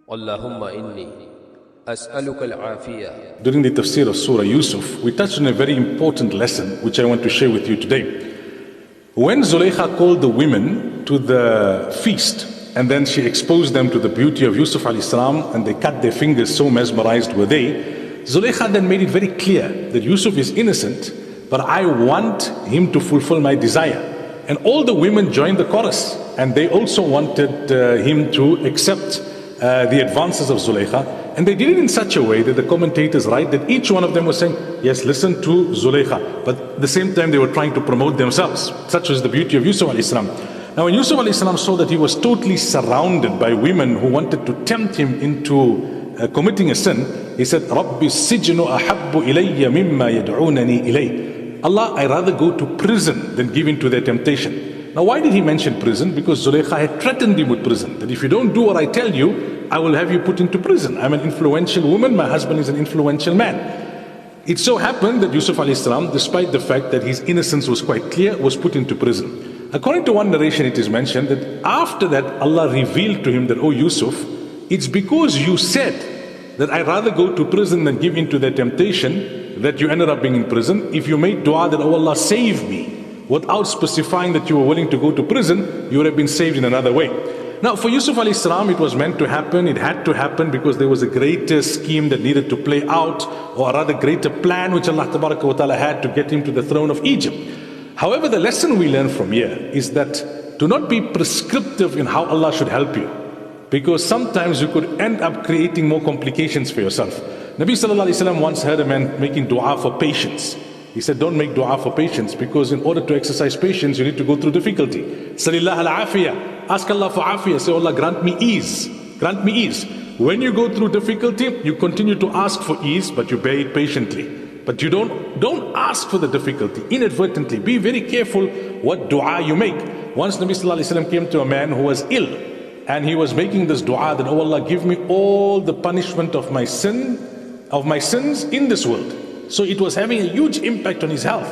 Allahumma inni as'aluka al-Afiyah. During the tafsir of Surah Yusuf, we touched on a very important lesson which I want to share with you today. When Zulaykha called the women to the feast and then she exposed them to the beauty of Yusuf alayhi salam and they cut their fingers, so mesmerized were they, Zulaykha then made it very clear that Yusuf is innocent, but I want him to fulfill my desire. And all the women joined the chorus and they also wanted him to accept the advances of Zulaykha. And they did it in such a way that the commentators write that each one of them was saying, yes, listen to Zulaykha. But at the same time they were trying to promote themselves. Such was the beauty of Yusuf alayhi salam. Now when Yusuf alayhi salam saw that he was totally surrounded by women who wanted to tempt him into committing a sin, he said, Rabbi sijnu ahabbu ilayya mimma yad'unani ilay. Allah, I rather go to prison than give in to their temptation. Now why did he mention prison? Because Zulaykha had threatened him with prison. That if you don't do what I tell you, I will have you put into prison. I'm an influential woman, my husband is an influential man. It so happened that Yusuf alayhi salam, despite the fact that his innocence was quite clear, was put into prison. According to one narration, it is mentioned that after that Allah revealed to him that, oh Yusuf, it's because you said that I rather go to prison than give in to their temptation that you ended up being in prison. If you made dua that, oh Allah, save me, without specifying that you were willing to go to prison, you would have been saved in another way. Now for Yusuf alayhi salam, it was meant to happen, it had to happen because there was a greater scheme that needed to play out, or a rather greater plan which Allah Ta'ala had to get him to the throne of Egypt. However, the lesson we learn from here is that do not be prescriptive in how Allah should help you, because sometimes you could end up creating more complications for yourself. Nabi Sallallahu Alaihi Wasallam once heard a man making dua for patience. He said, don't make dua for patience, because in order to exercise patience, you need to go through difficulty. Salillah al-Afiyah. Ask Allah for Afiyah. Say, Allah, grant me ease. Grant me ease. When you go through difficulty, you continue to ask for ease, but you bear it patiently. But you don't ask for the difficulty inadvertently. Be very careful what dua you make. Once Nabi Sallallahu Alaihi Wasallam came to a man who was ill, and he was making this dua that, oh Allah, give me all the punishment of my sins in this world. So it was having a huge impact on his health.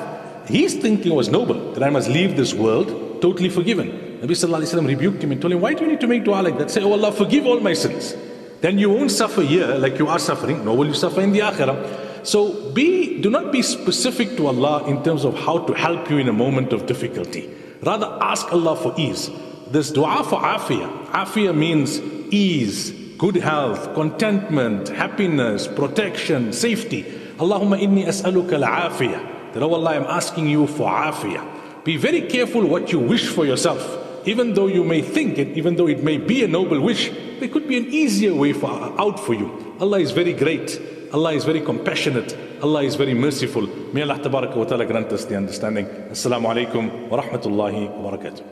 His thinking was noble, that I must leave this world totally forgiven. Nabi Sallallahu Alaihi Wasallam rebuked him and told him, why do you need to make dua like that? Say, oh Allah, forgive all my sins. Then you won't suffer here like you are suffering, nor will you suffer in the Akhirah. So do not be specific to Allah in terms of how to help you in a moment of difficulty. Rather ask Allah for ease. This dua for Afiyah. Afiyah means ease, good health, contentment, happiness, protection, safety. Allahumma inni as'aluka al-Afiyah. That, oh Allah, I'm asking you for Afiyah. Be very careful what you wish for yourself. Even though you may think it, even though it may be a noble wish, there could be an easier way out for you. Allah is very great. Allah is very compassionate. Allah is very merciful. May Allah Ta'ala grant us the understanding. Assalamu alaikum wa rahmatullahi wa barakatuh.